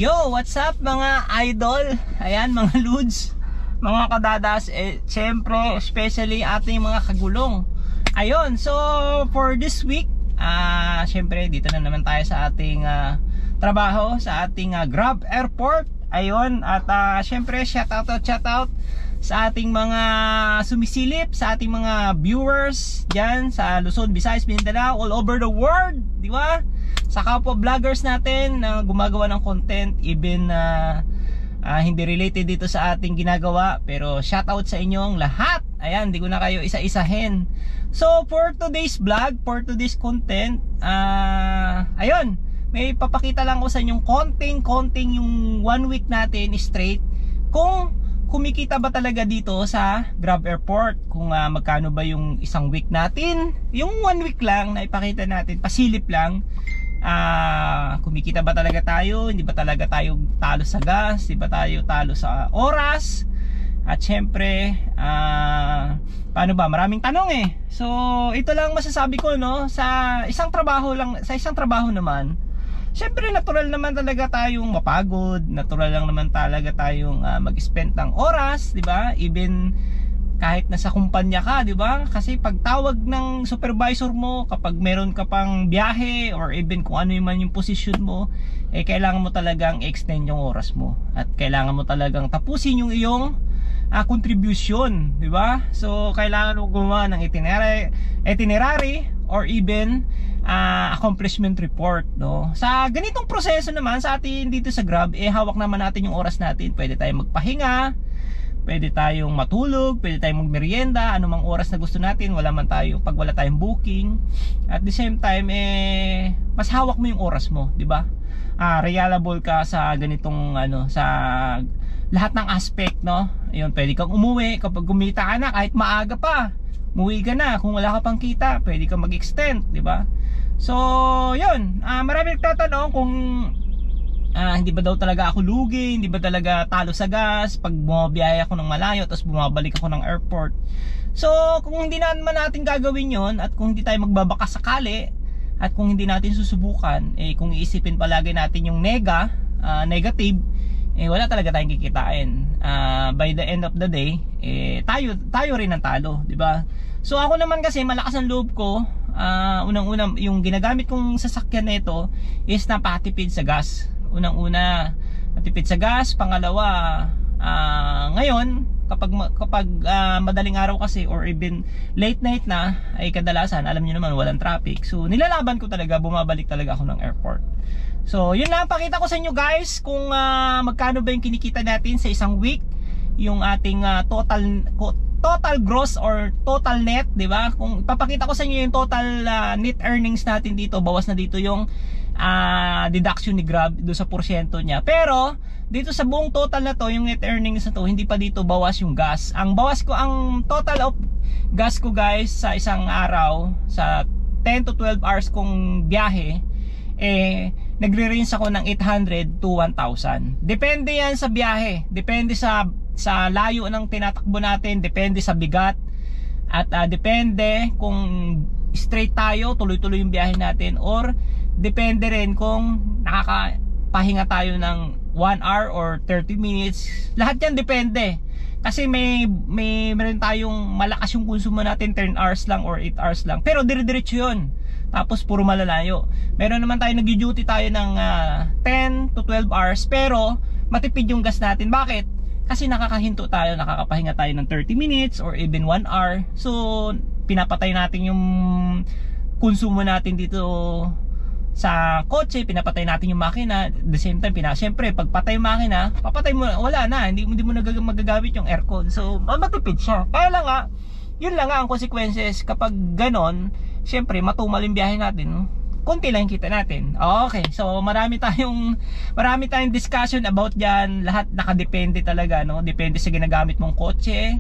Yo, what's up mga idol? Ayan mga ludes, mga kadadas, syempre especially ating mga kagulong. Ayun, so for this week, syempre dito na naman tayo sa ating trabaho, sa ating Grab Airport. Ayun, at syempre shout out sa ating mga sumisilip, sa ating mga viewers dyan sa Luzon, Visayas, Mindanao, all over the world, di ba? Sa kapwa vloggers natin na gumagawa ng content, even hindi related dito sa ating ginagawa, pero shout out sa inyong lahat. Ayan, di ko na kayo isa-isahin. So for today's vlog, for today's content, ayun, may papakita lang ko sa inyong konting yung 1 week natin straight, kung kumikita ba talaga dito sa Grab Airport, kung magkano ba yung isang week natin, yung 1 week lang na ipakita natin, pasilip lang. Kumikita ba talaga tayo, hindi ba talaga tayo talo sa gas, hindi ba tayo talo sa oras, at syempre paano ba, maraming tanong so ito lang masasabi ko, no, sa isang trabaho naman, syempre natural naman talaga tayong mapagod, natural lang naman talaga tayong mag-spend ng oras, di ba? Even kahit nasa kumpanya ka, di ba? Kasi pag tawag ng supervisor mo, kapag meron ka pang biyahe or even kung ano man yung position mo, kailangan mo talagang extend yung oras mo, at kailangan mo talagang tapusin yung iyong contribution, di ba? So kailangan mo gumawa ng itinerary or even accomplishment report, no? Sa ganitong proseso naman sa atin dito sa Grab, hawak naman natin yung oras natin. Pwede tayong magpahinga, pwede tayong matulog, pwede tayong magmerienda, anumang oras na gusto natin, pag wala tayong booking. At the same time, mas hawak mo yung oras mo, di ba? Reliable ka sa ganitong sa lahat ng aspect, no? Ayun, pwede kang umuwi kapag kumita ka na, kahit maaga pa. Umuwi ka na kung wala ka pang kita, pwede kang mag-extend, di ba? So, yun, marami nagtatanong kung hindi ba daw talaga ako lugi, hindi ba talaga talo sa gas pag bumabiyahe ako ng malayo tapos bumabalik ako ng airport. So kung hindi naman natin gagawin yon, at kung hindi tayo magbabaka sakali, at kung hindi natin susubukan, kung iisipin palagi natin yung negative, wala talaga tayong kikitain. By the end of the day, tayo rin ang talo, di ba? So ako naman kasi malakas ang loob ko. Unang-una, yung ginagamit kong sasakyan nito is napakatipid sa gas. Unang-una, matipid sa gas. Pangalawa, ngayon kapag madaling araw kasi or even late night na, ay kadalasan alam niyo naman walang traffic. So nilalaban ko talaga, bumabalik talaga ako ng airport. So yun lang, pakita ko sa inyo guys kung magkano ba yung kinikita natin sa isang week, yung ating total gross or total net, di ba? Kung papakita ko sa inyo yung total net earnings natin dito, bawas na dito yung deduction ni Grab do sa porsyento niya. Pero dito sa buong total na to, yung net earnings na to, hindi pa dito bawas yung gas. Ang total of gas ko guys sa isang araw, sa 10 to 12 hours kong biyahe, nagre-range ako ng 800 to 1,000. Depende yan sa biyahe, depende sa layo ng tinatakbo natin, depende sa bigat, at depende kung straight tayo, tuloy-tuloy yung biyahe natin, or depende rin kung nakakapahinga tayo ng 1 hour or 30 minutes. Lahat yan depende. Kasi may meron tayong malakas yung konsumo natin, 10 hours lang or 8 hours lang. Pero dire-diretso yun. Tapos puro malalayo. Meron naman tayo nag-duty tayo ng 10 to 12 hours, pero matipid yung gas natin. Bakit? Kasi nakakahinto tayo, nakakapahinga tayo ng 30 minutes or even 1 hour. So pinapatay natin yung konsumo natin dito sa kotse, pinapatay natin yung makina. At the same time, siyempre pag patay yung makina, papatay mo, wala na, hindi mo magagamit yung aircon. So matipid siya. Kaya lang yun lang ang consequences kapag ganon. Siyempre matumal yung biyahe natin, konti lang kita natin. Okay, so marami tayong discussion about dyan. Lahat nakadepende talaga, no? Depende sa ginagamit mong kotse,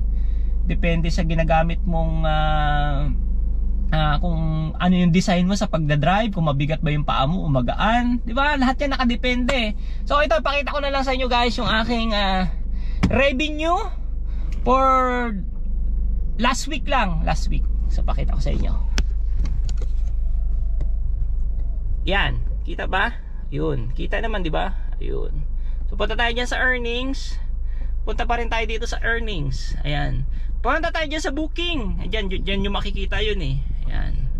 depende sa ginagamit mong kung ano yung design mo sa pagdadrive, kung mabigat ba yung paa mo o magaan, di ba? Lahat yan nakadepende. So ito, pakita ko na lang sa inyo guys yung aking revenue for last week. So pakita ko sa inyo. Yan, kita ba? Yun, kita naman, di ba? Ayun. So punta tayo dyan sa earnings. Punta pa rin tayo dito sa earnings. Ayan. Punta tayo dyan sa booking. Ayan, dyan yung makikita yun eh. Ayan.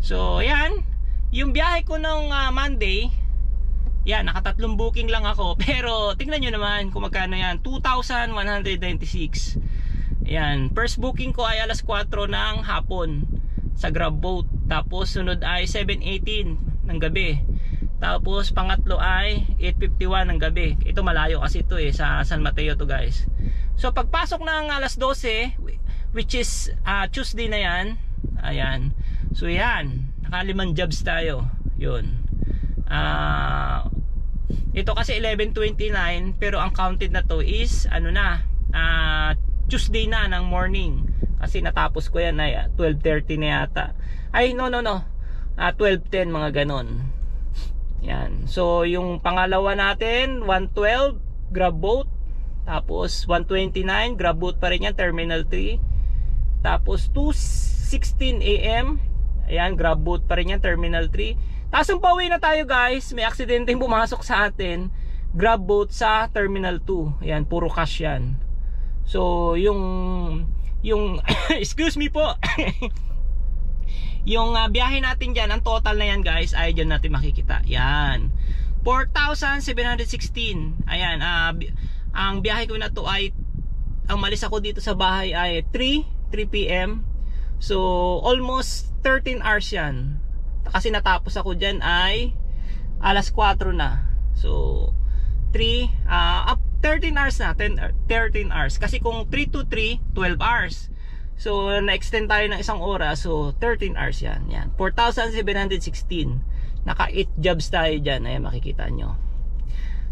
So ayan. Yung biyahe ko nung Monday, yan, nakatatlong booking lang ako. Pero tingnan nyo naman kung magkano yan. 2,196. Ayan. First booking ko ay alas 4 ng hapon sa Grab Boat. Tapos sunod ay 7:18 ng gabi. Tapos pangatlo ay 8:51 ng gabi. Ito malayo kasi ito eh, sa San Mateo to guys. So pagpasok ng alas 12, which is Tuesday na yan. Ayan. So yan, nakalimang jobs tayo. Yun. Ito kasi 11:29, pero ang counted na to is ano na, Tuesday na ng morning. Kasi natapos ko yan ay 12:30 na yata. Ay no 12:10 mga ganon. Yan. So yung pangalawa natin 112 Grab Boat. Tapos 129 Grab Boat pa rin yan, Terminal 3. Tapos 2:16 AM, ayan, Grab Boat pa rin yan, Terminal 3. Tapos pauwi na tayo guys. May aksidenteng pumasok sa atin, Grab Boat sa Terminal 2. Ayan, puro cash yan. So yung excuse me po. Yung biyahe natin dyan, ang total na yan guys, ay dyan natin makikita. Yan 4,716. Ayan, ang biyahe ko na to ay, ang malis ako dito sa bahay ay 3 PM. So almost 13 hours yan. Kasi natapos ako dyan ay alas 4 na. So 13 hours na, 13 hours. Kasi kung 3 to 3, 12 hours. So na-extend tayo ng isang oras. So 13 hours yan. Yan, 4,716. Naka 8 jobs tayo dyan. Ayan, makikita nyo.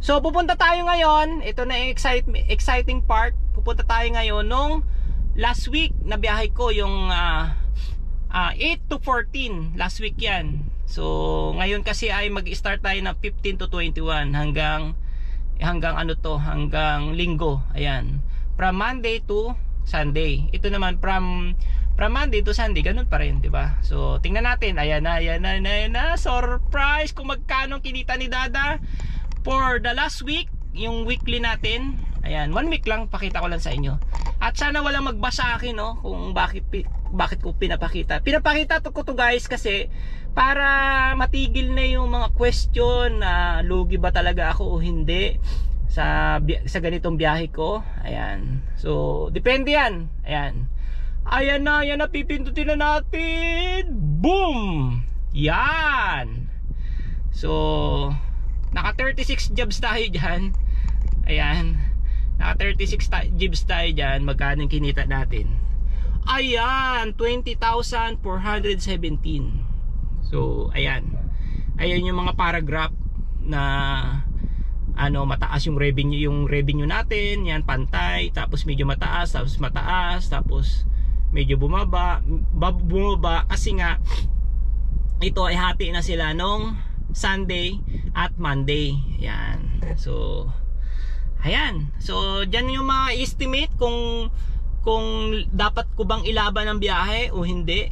So pupunta tayo ngayon. Ito na yung exciting part. Pupunta tayo ngayon nung last week na biyahe ko, yung 8 to 14 last week yan. So ngayon kasi ay mag-start tayo ng 15 to 21 hanggang ano to, hanggang linggo. Ayan, from Monday to Sunday. Ito naman from Monday to Sunday, ganun pa rin, 'di ba? So tingnan natin. Ayan na, surprise kung magkano kinita ni Dada for the last week, yung weekly natin. Ayan, 1 week lang, pakita ko lang sa inyo. At sana walang magbasa akin, no, kung bakit ko pinapakita. Pinapakita ko to guys kasi para matigil na yung mga question na lugi ba talaga ako o hindi sa ganitong biyahe ko. Ayan. So, depende yan. Ayan. Ayan na, pipindutin na natin. Boom! Yan. So, naka 36 jobs tayo dyan. Ayan. Naka 36 jobs tayo dyan. Magkano kinita natin? Ayan, 20,417. So, ayan. Ayan yung mga paragraph na ano, mataas yung revenue natin. Yan, pantay. Tapos medyo mataas, tapos medyo bumaba kasi nga ito ay hati na sila nung Sunday at Monday. Yan. So, ayan. So, dyan yung mga estimate kung dapat ko bang ilaban ang biyahe o hindi.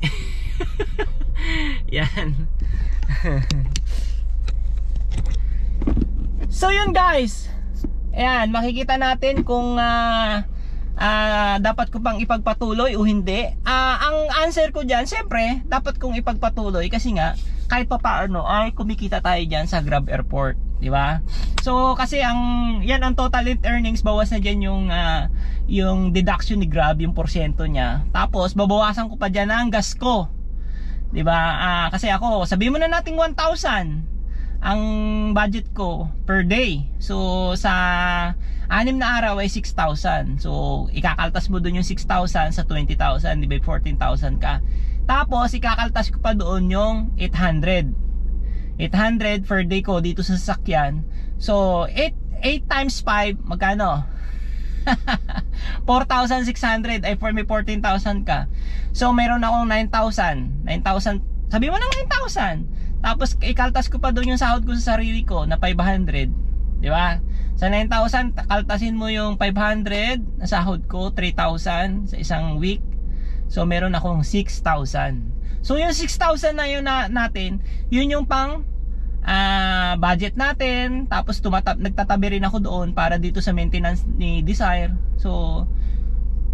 Yan. So yun guys. Ayan, makikita natin kung dapat ko bang ipagpatuloy o hindi. Ang answer ko dyan, syempre dapat kong ipagpatuloy kasi nga kahit pa paano ay kumikita tayo dyan sa Grab Airport, di ba? So kasi yan ang total earnings, bawas na dyan yung deduction ni Grab, yung porsyento niya. Tapos babawasan ko pa dyan ang gas ko, di ba? Kasi ako, sabihin mo na natin 1,000 ang budget ko per day. So sa 6 na araw ay 6,000. So ikakaltas mo doon yung 6,000 sa 20,000, di ba? 14,000 ka. Tapos ikakaltas ko pa doon yung 800 per day ko dito sa sasakyan. So 8 times 5 magkano? 4,600. Ay for me 14,000 ka. So meron akong 9,000. Sabi mo na 9,000. Tapos ikaltas ko pa doon yung sahod ko sa sarili ko na 500, di ba? Sa 9,000 kaltasin mo yung 500 na sahod ko, 3,000 sa isang week. So meron akong 6,000. So yung 6,000 na yun natin, yun yung pang budget natin. Tapos nagtatabi rin ako doon para dito sa maintenance ni Desire. So,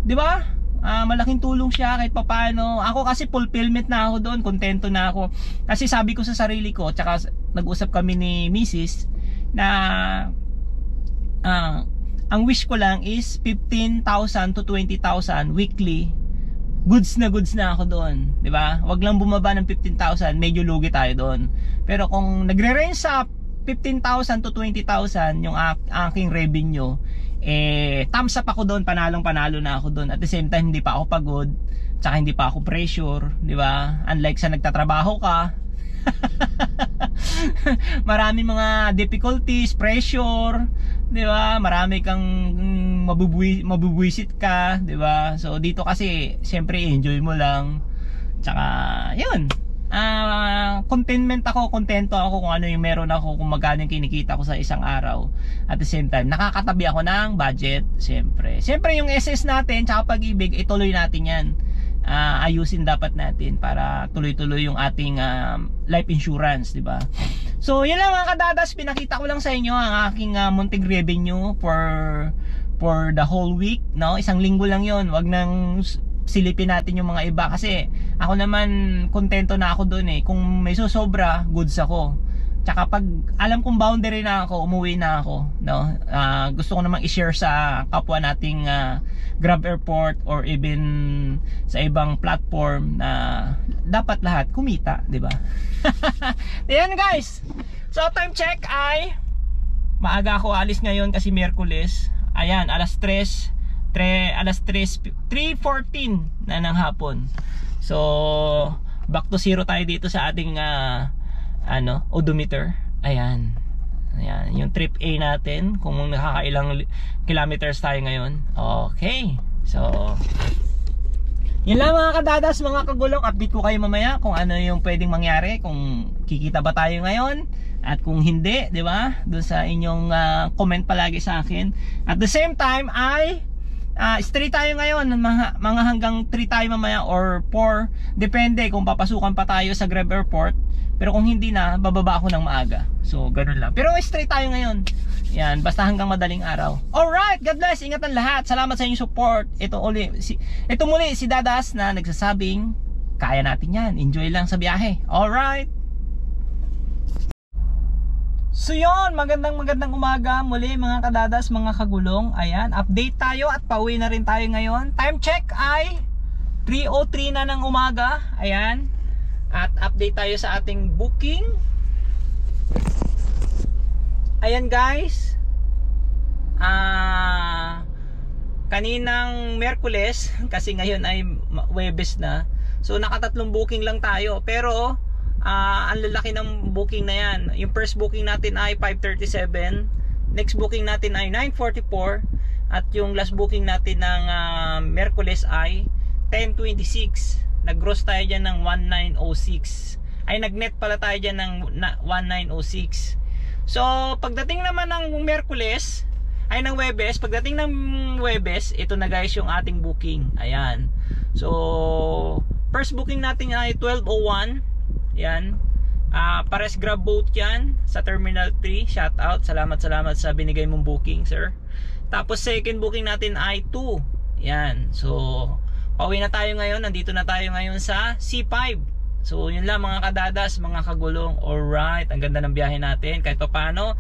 di ba? Malaking tulong siya kahit papaano. Ako kasi fulfillment na ako doon, kontento na ako. Kasi sabi ko sa sarili ko, tsaka nag-usap kami ni Mrs. na ang wish ko lang is 15,000 to 20,000 weekly. Goods na ako doon, 'di ba? Wag lang bumaba ng 15,000, medyo lugi tayo doon. Pero kung nagre-range sa 15,000 to 20,000 yung aking revenue, thumbs up ako doon, panalo na ako doon. At the same time, hindi pa ako pagod, tsaka hindi pa ako pressure, 'di ba? Unlike sa nagtatrabaho ka, marami mga difficulties, pressure, 'di ba? Marami kang mabubwisit ka, 'di ba? So dito kasi siyempre enjoy mo lang. Tsaka 'yun. Kontento ako kung ano yung meron ako, kung magkano yung kinikita ko sa isang araw. At the same time, nakakatabi ako ng budget, siyempre. Siyempre yung SS natin, tsaka Pag-ibig, ituloy natin 'yan. Ayusin dapat natin para tuloy-tuloy yung ating life insurance, di ba? So, yun lang mga kadadas, pinakita ko lang sa inyo ang aking munting revenue for the whole week, no? Isang linggo lang yun. Wag nang silipin natin yung mga iba kasi ako naman kontento na ako doon eh. Kung may susobra, goods ako. Tsaka pag alam kong boundary na ako, umuwi na ako, no? Gusto ko namang i-share sa kapwa nating Grab Airport or even sa ibang platform na dapat lahat kumita, di ba? Ayan guys. So time check ay maaga ako alis ngayon kasi Miyerkules. Ayan, alas 3:14 na ng hapon. So back to zero tayo dito sa ating odometer. Ayan, yung trip A natin, kung nakakailang kilometers tayo ngayon. Okay, so yun lang mga kadadas, mga kagulong. Update ko kayo mamaya kung ano yung pwedeng mangyari, kung kikita ba tayo ngayon at kung hindi, di ba? Doon sa inyong comment palagi sa akin. At the same time ay straight tayo ngayon, mga hanggang 3 tayo mamaya or 4, depende kung papasukan pa tayo sa Grab Airport. Pero kung hindi na, bababa ako ng maaga. So ganun lang, pero straight tayo ngayon. Yan, basta hanggang madaling araw. Alright, God bless, ingatan lahat. Salamat sa inyong support. Ito muli si Dadas na nagsasabing kaya natin yan, enjoy lang sa biyahe. Alright. So yun, magandang umaga muli mga kadadas, mga kagulong. Ayan, update tayo at pauwi na rin tayo ngayon. Time check ay 3:03 na ng umaga. Ayan, at update tayo sa ating booking. Ayan guys, kaninang Miyerkules, kasi ngayon ay Huwebes na, so nakatatlong booking lang tayo. Pero ang lalaki ng booking na yan. Yung first booking natin ay 5:37, next booking natin ay 9:44, at yung last booking natin ng Miyerkules ay 10:26. Nag-gross tayo dyan ng 1906. Ay, nag-net pala tayo dyan ng 1906. So pagdating naman ng Miyerkules ay ng Huwebes, pagdating ng Huwebes, ito na guys yung ating booking. Ayan, so first booking natin ay 12:01. Yan, Pares Grab Boat yan sa Terminal 3. Shout out, salamat sa binigay mong booking, sir. Tapos second booking natin ay 2. Yan, so pauwi na tayo ngayon, nandito na tayo ngayon sa C5. So yun lang mga kadadas, mga kagulong. Alright, ang ganda ng biyahe natin kahit pa paano.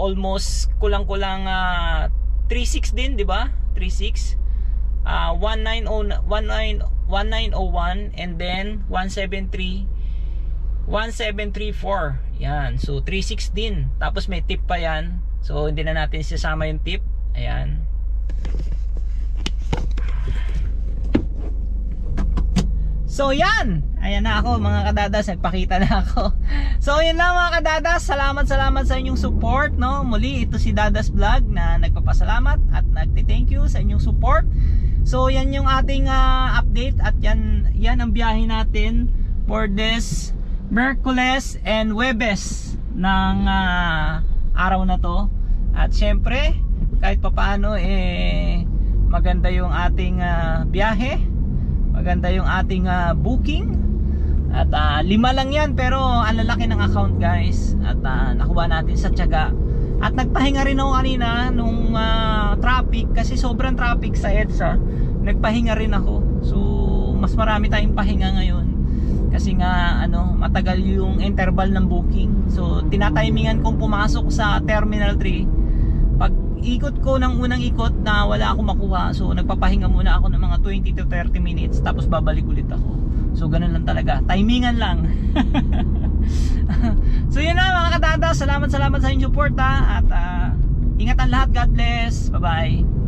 Almost kulang-kulang 3.6 din, di ba? 3.6, 1901 and then 1734. Yan, so 3.6 din. Tapos may tip pa yan, so hindi na natin sisama yung tip. Ayan. So yan, ayan na ako mga kadadas, nagpakita na ako. So yun lang mga kadadas, salamat sa inyong support, no? Muli ito si Dadas Vlog na nagpapasalamat at nagti-thank you sa inyong support. So yan yung ating update at yan ang biyahe natin for this Miyerkules and Huwebes ng araw na to. At syempre kahit papaano maganda yung ating biyahe, maganda yung ating booking, At 5 lang yan, pero ang lalaki ng account guys. At nakuha natin sa tiyaga. At nagpahinga rin ako kanina nung traffic, kasi sobrang traffic sa EDSA. Nagpahinga rin ako. So mas marami tayong pahinga ngayon kasi nga matagal yung interval ng booking. So tinatimingan kong pumasok sa Terminal 3. Pag ikot ko ng unang ikot na wala akong makuha, so nagpapahinga muna ako ng mga 20 to 30 minutes, tapos babalik ulit ako. So ganun lang talaga, timingan lang. So yun na mga kadada, salamat sa inyong support at ingatan lahat. God bless, bye bye.